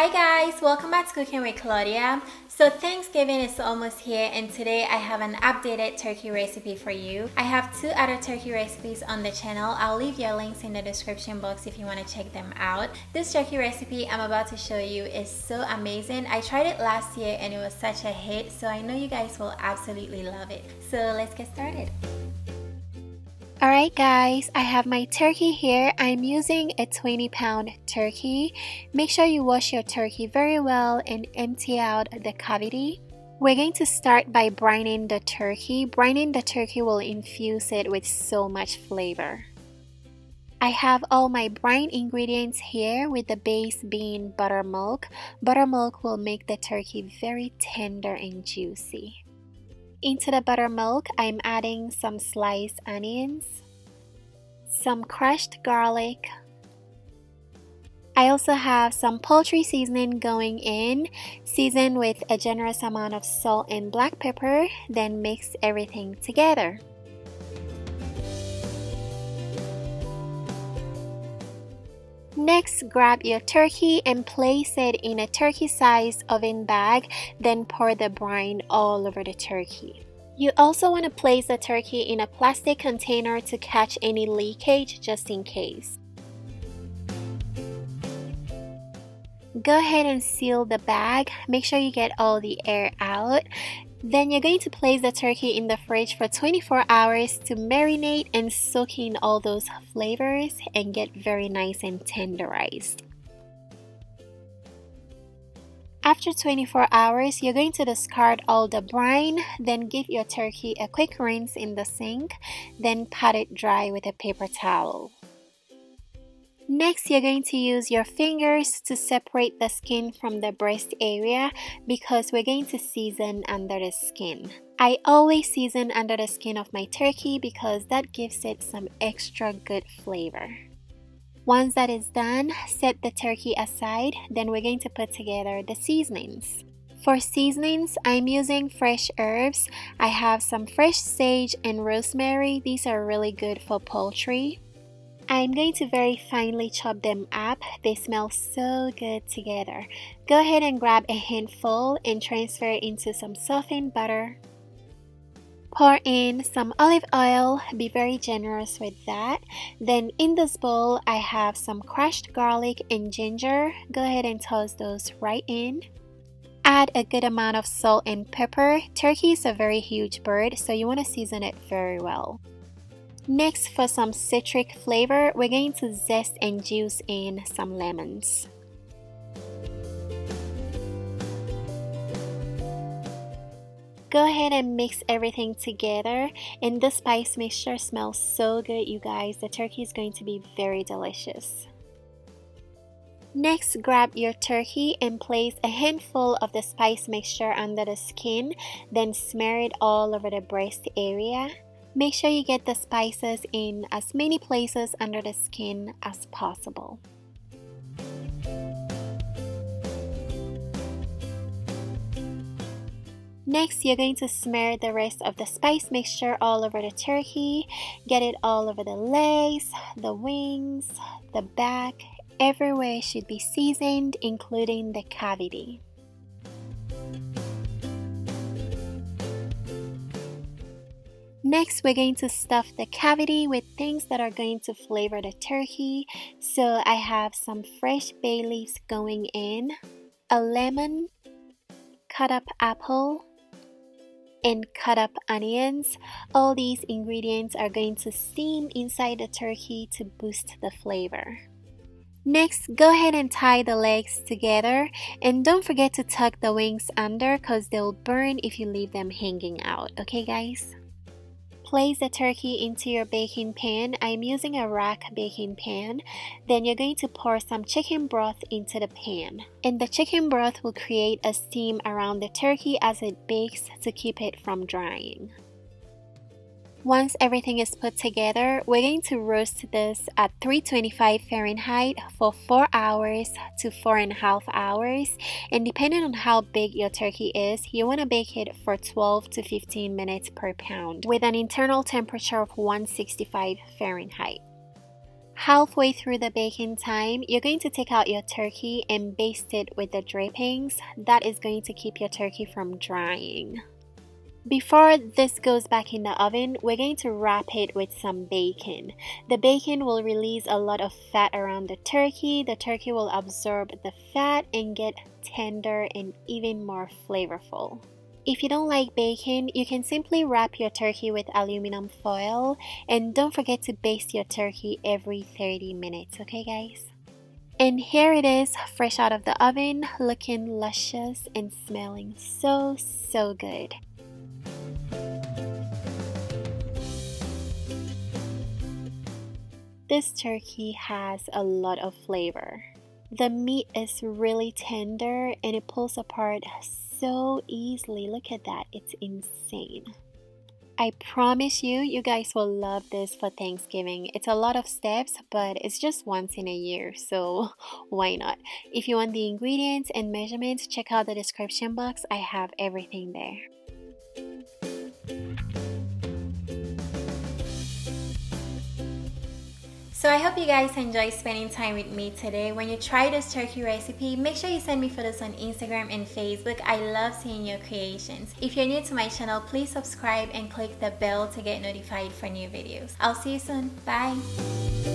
Hi guys, welcome back to Cooking with Claudia. So Thanksgiving is almost here and today I have an updated turkey recipe for you. I have two other turkey recipes on the channel. I'll leave your links in the description box if you want to check them out. This turkey recipe I'm about to show you is so amazing. I tried it last year and it was such a hit, so I know you guys will absolutely love it. So let's get started. Alright guys, I have my turkey here. I'm using a 20-pound turkey. Make sure you wash your turkey very well and empty out the cavity. We're going to start by brining the turkey. Brining the turkey will infuse it with so much flavor. I have all my brine ingredients here, with the base being buttermilk. Buttermilk will make the turkey very tender and juicy. Into the buttermilk, I'm adding some sliced onions, some crushed garlic. I also have some poultry seasoning going in. Season with a generous amount of salt and black pepper, then mix everything together. Next, grab your turkey and place it in a turkey-sized oven bag, then pour the brine all over the turkey. You also want to place the turkey in a plastic container to catch any leakage just in case. Go ahead and seal the bag. Make sure you get all the air out. Then you're going to place the turkey in the fridge for 24 hours to marinate and soak in all those flavors and get very nice and tenderized. After 24 hours, you're going to discard all the brine, then give your turkey a quick rinse in the sink, then pat it dry with a paper towel. Next, you're going to use your fingers to separate the skin from the breast area because we're going to season under the skin. I always season under the skin of my turkey because that gives it some extra good flavor. Once that is done, set the turkey aside, then we're going to put together the seasonings. For seasonings, I'm using fresh herbs. I have some fresh sage and rosemary. These are really good for poultry. I'm going to very finely chop them up. They smell so good together. Go ahead and grab a handful and transfer it into some softened butter. Pour in some olive oil. Be very generous with that. Then in this bowl, I have some crushed garlic and ginger. Go ahead and toss those right in. Add a good amount of salt and pepper. Turkey is a very huge bird, so you want to season it very well. Next, for some citric flavor, we're going to zest and juice in some lemons. Go ahead and mix everything together, and the spice mixture smells so good, you guys. The turkey is going to be very delicious. Next, grab your turkey and place a handful of the spice mixture under the skin, then smear it all over the breast area. Make sure you get the spices in as many places under the skin as possible. Next, you're going to smear the rest of the spice mixture all over the turkey. Get it all over the legs, the wings, the back. Everywhere should be seasoned, including the cavity. Next, we're going to stuff the cavity with things that are going to flavor the turkey. So I have some fresh bay leaves going in, a lemon, cut up apple, and cut up onions. All these ingredients are going to steam inside the turkey to boost the flavor. Next, go ahead and tie the legs together, and don't forget to tuck the wings under because they'll burn if you leave them hanging out. Okay guys? Place the turkey into your baking pan. I'm using a rack baking pan. Then you're going to pour some chicken broth into the pan. And the chicken broth will create a steam around the turkey as it bakes to keep it from drying. Once everything is put together, we're going to roast this at 325 Fahrenheit for 4 hours to 4.5 hours. And depending on how big your turkey is, you want to bake it for 12 to 15 minutes per pound with an internal temperature of 165 Fahrenheit. Halfway through the baking time, you're going to take out your turkey and baste it with the drippings. That is going to keep your turkey from drying. Before this goes back in the oven, we're going to wrap it with some bacon. The bacon will release a lot of fat around the turkey. The turkey will absorb the fat and get tender and even more flavorful. If you don't like bacon, you can simply wrap your turkey with aluminum foil, and don't forget to baste your turkey every 30 minutes, okay guys? And here it is, fresh out of the oven, looking luscious and smelling so good. This turkey has a lot of flavor. The meat is really tender and it pulls apart so easily. Look at that, it's insane. I promise you, you guys will love this for Thanksgiving. It's a lot of steps, but it's just once in a year, so why not? If you want the ingredients and measurements, check out the description box. I have everything there. So I hope you guys enjoy spending time with me today. When you try this turkey recipe, make sure you send me photos on Instagram and Facebook. I love seeing your creations. If you're new to my channel, please subscribe and click the bell to get notified for new videos. I'll see you soon. Bye!